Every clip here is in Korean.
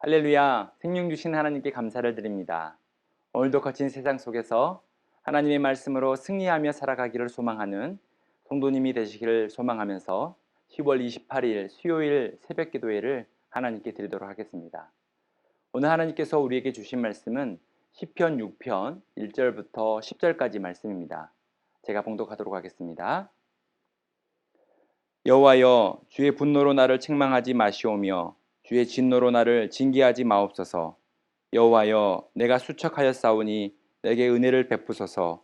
할렐루야, 생명 주신 하나님께 감사를 드립니다. 오늘도 거친 세상 속에서 하나님의 말씀으로 승리하며 살아가기를 소망하는 성도님이 되시기를 소망하면서 10월 28일 수요일 새벽 기도회를 하나님께 드리도록 하겠습니다. 오늘 하나님께서 우리에게 주신 말씀은 시편 6편 1절부터 10절까지 말씀입니다. 제가 봉독하도록 하겠습니다. 여호와여, 주의 분노로 나를 책망하지 마시오며 주의 진노로 나를 징계하지 마옵소서. 여호와여, 내가 수척하였사오니 내게 은혜를 베푸소서.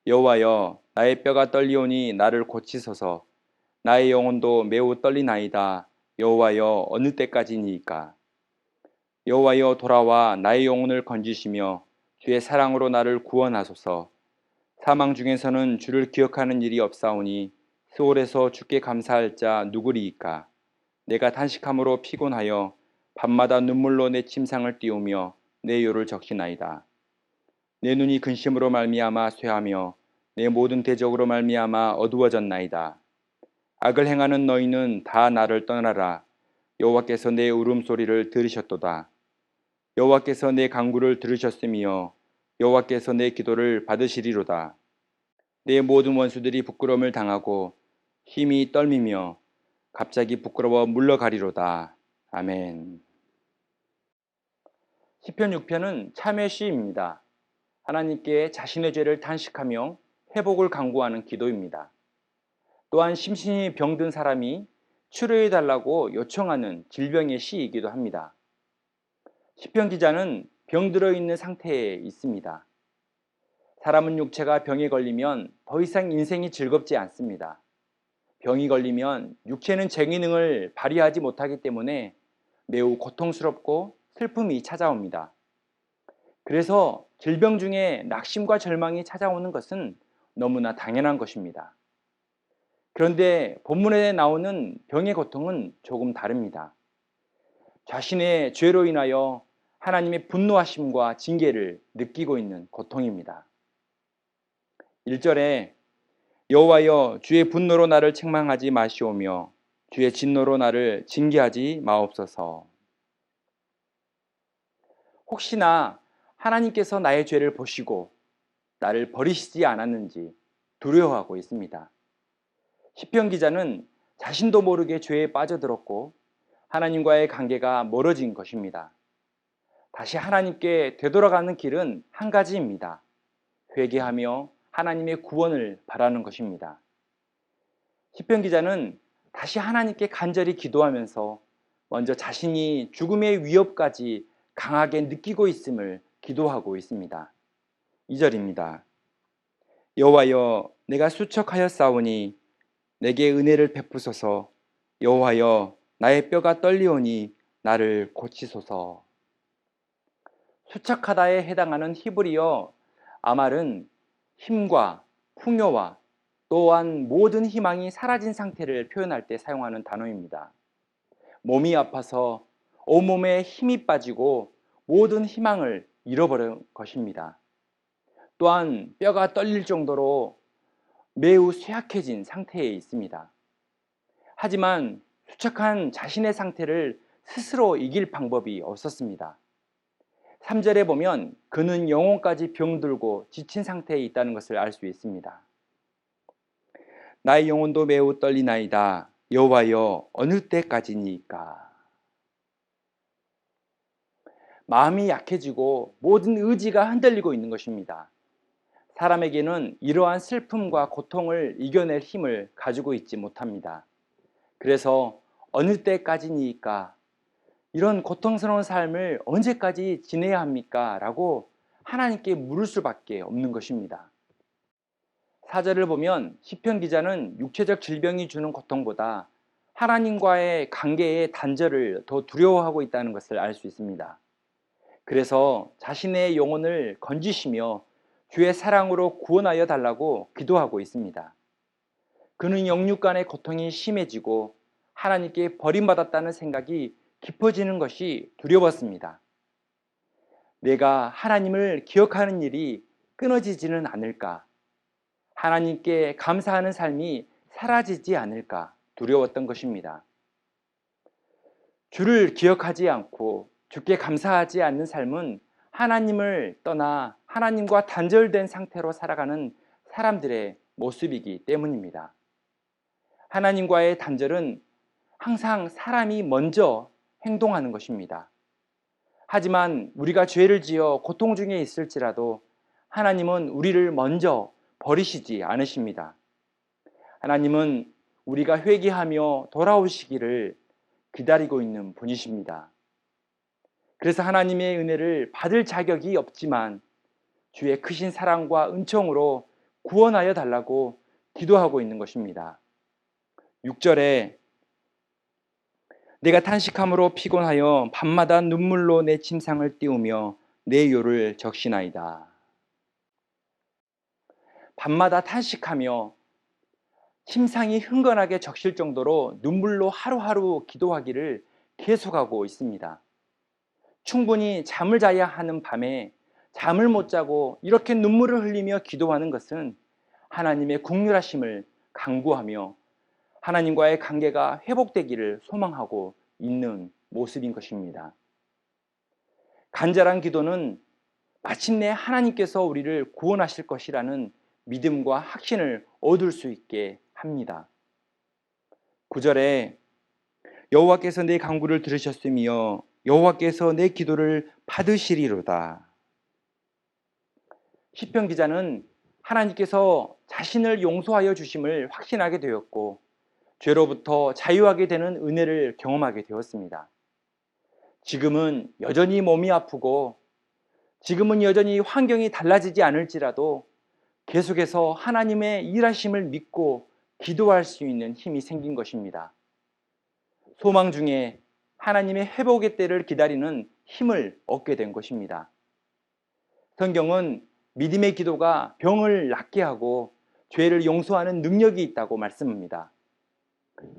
여호와여, 나의 뼈가 떨리오니 나를 고치소서. 나의 영혼도 매우 떨리나이다. 여호와여, 어느 때까지니이까? 여호와여, 돌아와 나의 영혼을 건지시며 주의 사랑으로 나를 구원하소서. 사망 중에서는 주를 기억하는 일이 없사오니 스올에서 주께 감사할 자 누구리이까? 내가 탄식함으로 피곤하여 밤마다 눈물로 내 침상을 띄우며 내 요를 적시나이다. 내 눈이 근심으로 말미암아 쇠하며 내 모든 대적으로 말미암아 어두워졌나이다. 악을 행하는 너희는 다 나를 떠나라. 여호와께서 내 울음소리를 들으셨도다. 여호와께서 내 간구를 들으셨으며 여호와께서 내 기도를 받으시리로다. 내 모든 원수들이 부끄러움을 당하고 힘이 떨미며 갑자기 부끄러워 물러가리로다. 아멘. 시편 6편은 참회 시입니다. 하나님께 자신의 죄를 탄식하며 회복을 간구하는 기도입니다. 또한 심신이 병든 사람이 치료해 달라고 요청하는 질병의 시이기도 합니다. 시편 기자는 병들어 있는 상태에 있습니다. 사람은 육체가 병에 걸리면 더 이상 인생이 즐겁지 않습니다. 병이 걸리면 육체는 제 기능을 발휘하지 못하기 때문에 매우 고통스럽고 슬픔이 찾아옵니다. 그래서 질병 중에 낙심과 절망이 찾아오는 것은 너무나 당연한 것입니다. 그런데 본문에 나오는 병의 고통은 조금 다릅니다. 자신의 죄로 인하여 하나님의 분노하심과 징계를 느끼고 있는 고통입니다. 1절에 여호와여, 주의 분노로 나를 책망하지 마시오며 주의 진노로 나를 징계하지 마옵소서. 혹시나 하나님께서 나의 죄를 보시고 나를 버리시지 않았는지 두려워하고 있습니다. 시편 기자는 자신도 모르게 죄에 빠져들었고 하나님과의 관계가 멀어진 것입니다. 다시 하나님께 되돌아가는 길은 한 가지입니다. 회개하며 하나님의 구원을 바라는 것입니다. 시편 기자는 다시 하나님께 간절히 기도하면서 먼저 자신이 죽음의 위협까지 강하게 느끼고 있음을 기도하고 있습니다. 2절입니다. 여호와여, 내가 수척하였사오니 내게 은혜를 베푸소서. 여호와여, 나의 뼈가 떨리오니 나를 고치소서. 수척하다에 해당하는 히브리어 아말은 힘과 풍요와 또한 모든 희망이 사라진 상태를 표현할 때 사용하는 단어입니다. 몸이 아파서 온몸에 힘이 빠지고 모든 희망을 잃어버린 것입니다. 또한 뼈가 떨릴 정도로 매우 쇠약해진 상태에 있습니다. 하지만 수척한 자신의 상태를 스스로 이길 방법이 없었습니다. 3절에 보면 그는 영혼까지 병들고 지친 상태에 있다는 것을 알 수 있습니다. 나의 영혼도 매우 떨리나이다. 여호와여, 어느 때까지니까? 마음이 약해지고 모든 의지가 흔들리고 있는 것입니다. 사람에게는 이러한 슬픔과 고통을 이겨낼 힘을 가지고 있지 못합니다. 그래서 어느 때까지니까? 이런 고통스러운 삶을 언제까지 지내야 합니까? 라고 하나님께 물을 수밖에 없는 것입니다. 4절을 보면 시편 기자는 육체적 질병이 주는 고통보다 하나님과의 관계의 단절을 더 두려워하고 있다는 것을 알 수 있습니다. 그래서 자신의 영혼을 건지시며 주의 사랑으로 구원하여 달라고 기도하고 있습니다. 그는 영육 간의 고통이 심해지고 하나님께 버림받았다는 생각이 깊어지는 것이 두려웠습니다. 내가 하나님을 기억하는 일이 끊어지지는 않을까? 하나님께 감사하는 삶이 사라지지 않을까 두려웠던 것입니다. 주를 기억하지 않고 주께 감사하지 않는 삶은 하나님을 떠나 하나님과 단절된 상태로 살아가는 사람들의 모습이기 때문입니다. 하나님과의 단절은 항상 사람이 먼저 행동하는 것입니다. 하지만 우리가 죄를 지어 고통 중에 있을지라도 하나님은 우리를 먼저 버리시지 않으십니다. 하나님은 우리가 회개하며 돌아오시기를 기다리고 있는 분이십니다. 그래서 하나님의 은혜를 받을 자격이 없지만 주의 크신 사랑과 은총으로 구원하여 달라고 기도하고 있는 것입니다. 6절에 내가 탄식함으로 피곤하여 밤마다 눈물로 내 침상을 띄우며 내 요를 적시나이다. 밤마다 탄식하며 침상이 흥건하게 적실 정도로 눈물로 하루하루 기도하기를 계속하고 있습니다. 충분히 잠을 자야 하는 밤에 잠을 못 자고 이렇게 눈물을 흘리며 기도하는 것은 하나님의 긍휼하심을 간구하며 하나님과의 관계가 회복되기를 소망하고 있는 모습인 것입니다. 간절한 기도는 마침내 하나님께서 우리를 구원하실 것이라는 믿음과 확신을 얻을 수 있게 합니다. 9절에 여호와께서 내 간구를 들으셨으며 여호와께서 내 기도를 받으시리로다. 시편 기자는 하나님께서 자신을 용서하여 주심을 확신하게 되었고 죄로부터 자유하게 되는 은혜를 경험하게 되었습니다. 지금은 여전히 몸이 아프고 지금은 여전히 환경이 달라지지 않을지라도 계속해서 하나님의 일하심을 믿고 기도할 수 있는 힘이 생긴 것입니다. 소망 중에 하나님의 회복의 때를 기다리는 힘을 얻게 된 것입니다. 성경은 믿음의 기도가 병을 낫게 하고 죄를 용서하는 능력이 있다고 말씀합니다.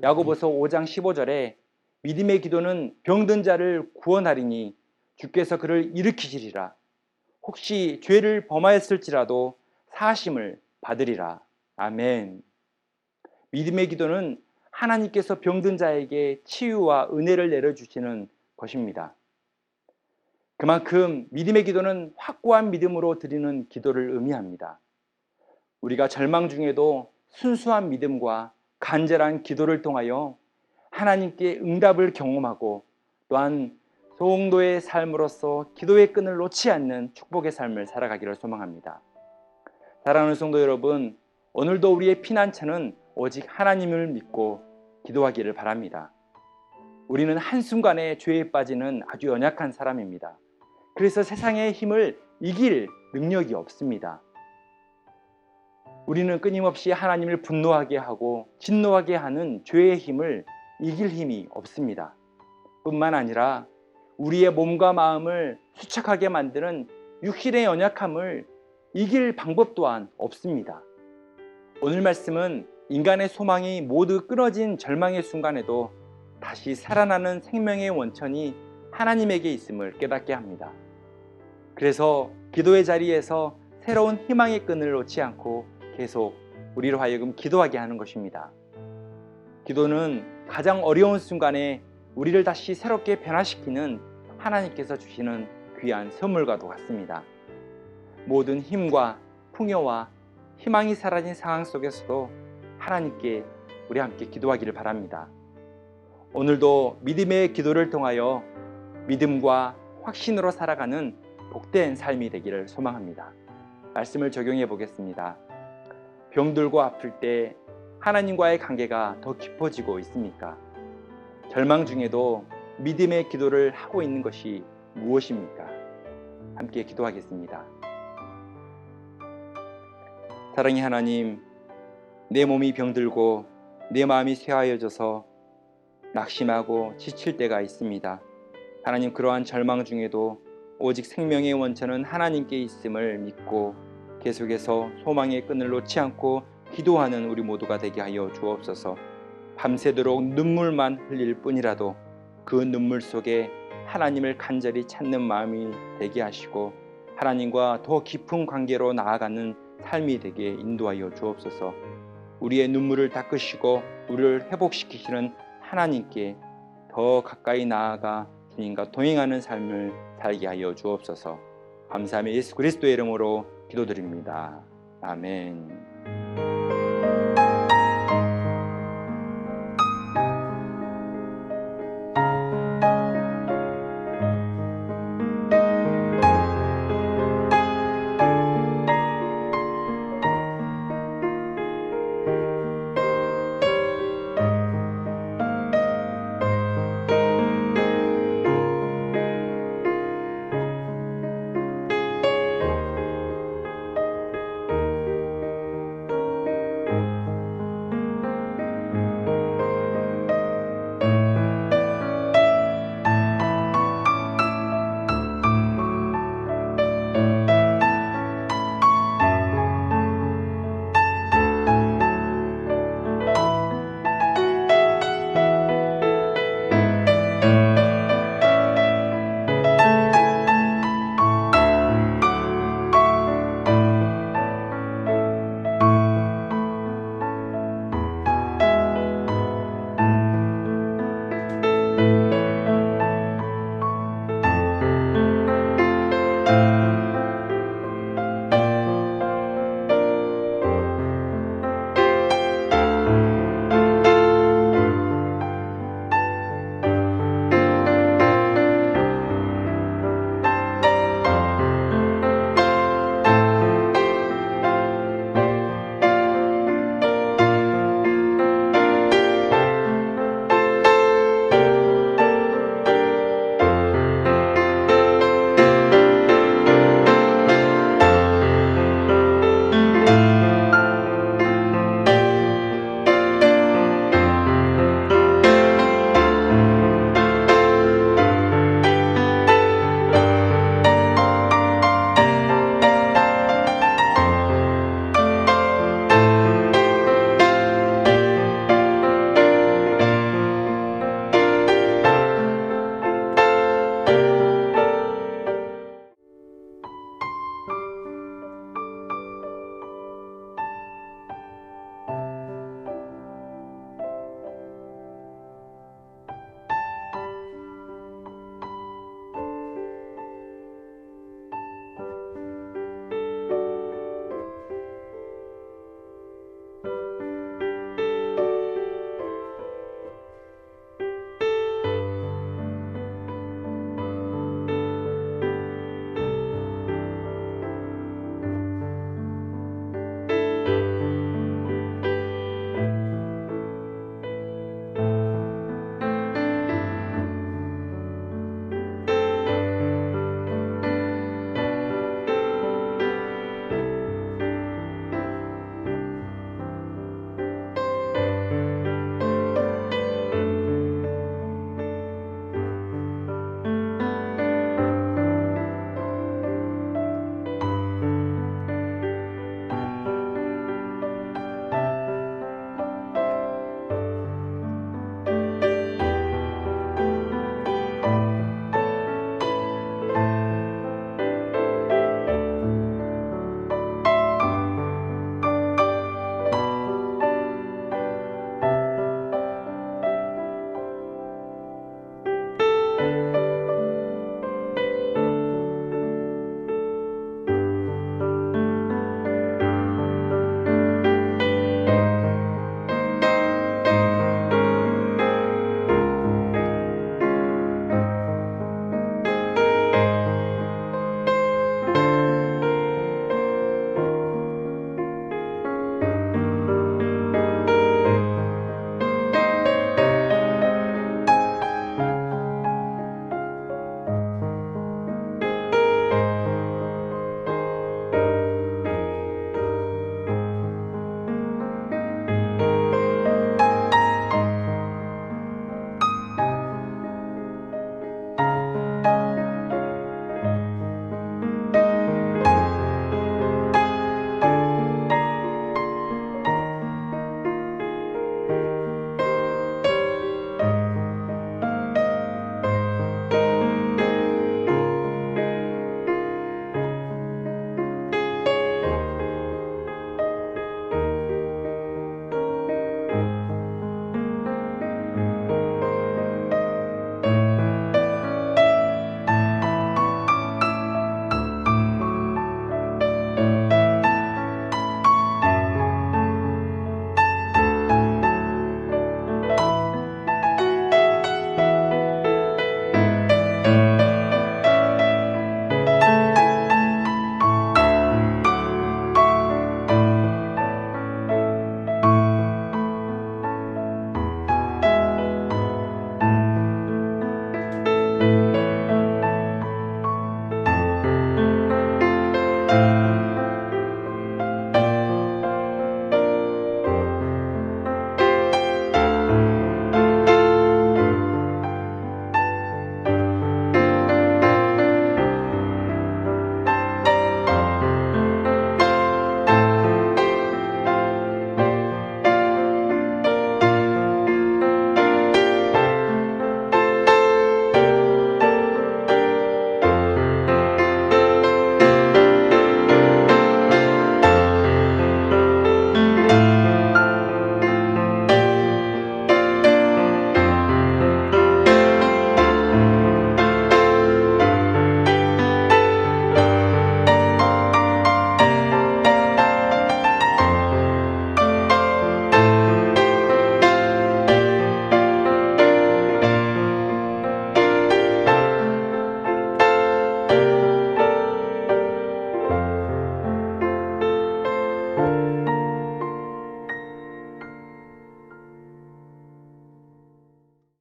야고보서 5장 15절에 믿음의 기도는 병든 자를 구원하리니 주께서 그를 일으키시리라. 혹시 죄를 범하였을지라도 사하심을 받으리라. 아멘. 믿음의 기도는 하나님께서 병든 자에게 치유와 은혜를 내려주시는 것입니다. 그만큼 믿음의 기도는 확고한 믿음으로 드리는 기도를 의미합니다. 우리가 절망 중에도 순수한 믿음과 간절한 기도를 통하여 하나님께 응답을 경험하고 또한 성도의 삶으로서 기도의 끈을 놓지 않는 축복의 삶을 살아가기를 소망합니다. 사랑하는 성도 여러분, 오늘도 우리의 피난처는 오직 하나님을 믿고 기도하기를 바랍니다. 우리는 한순간에 죄에 빠지는 아주 연약한 사람입니다. 그래서 세상의 힘을 이길 능력이 없습니다. 우리는 끊임없이 하나님을 분노하게 하고 진노하게 하는 죄의 힘을 이길 힘이 없습니다. 뿐만 아니라 우리의 몸과 마음을 수척하게 만드는 육신의 연약함을 이길 방법 또한 없습니다. 오늘 말씀은 인간의 소망이 모두 끊어진 절망의 순간에도 다시 살아나는 생명의 원천이 하나님에게 있음을 깨닫게 합니다. 그래서 기도의 자리에서 새로운 희망의 끈을 놓지 않고 계속 우리로 하여금 기도하게 하는 것입니다. 기도는 가장 어려운 순간에 우리를 다시 새롭게 변화시키는 하나님께서 주시는 귀한 선물과도 같습니다. 모든 힘과 풍요와 희망이 사라진 상황 속에서도 하나님께 우리 함께 기도하기를 바랍니다. 오늘도 믿음의 기도를 통하여 믿음과 확신으로 살아가는 복된 삶이 되기를 소망합니다. 말씀을 적용해 보겠습니다. 병들고 아플 때 하나님과의 관계가 더 깊어지고 있습니까? 절망 중에도 믿음의 기도를 하고 있는 것이 무엇입니까? 함께 기도하겠습니다. 사랑의 하나님, 내 몸이 병들고 내 마음이 쇠하여져서 낙심하고 지칠 때가 있습니다. 하나님, 그러한 절망 중에도 오직 생명의 원천은 하나님께 있음을 믿고 계속해서 소망의 끈을 놓지 않고 기도하는 우리 모두가 되게 하여 주옵소서. 밤새도록 눈물만 흘릴 뿐이라도 그 눈물 속에 하나님을 간절히 찾는 마음이 되게 하시고 하나님과 더 깊은 관계로 나아가는 삶이 되게 인도하여 주옵소서. 우리의 눈물을 닦으시고 우리를 회복시키시는 하나님께 더 가까이 나아가 주님과 동행하는 삶을 살게 하여 주옵소서. 감사하며 예수 그리스도의 이름으로 기도드립니다. 아멘.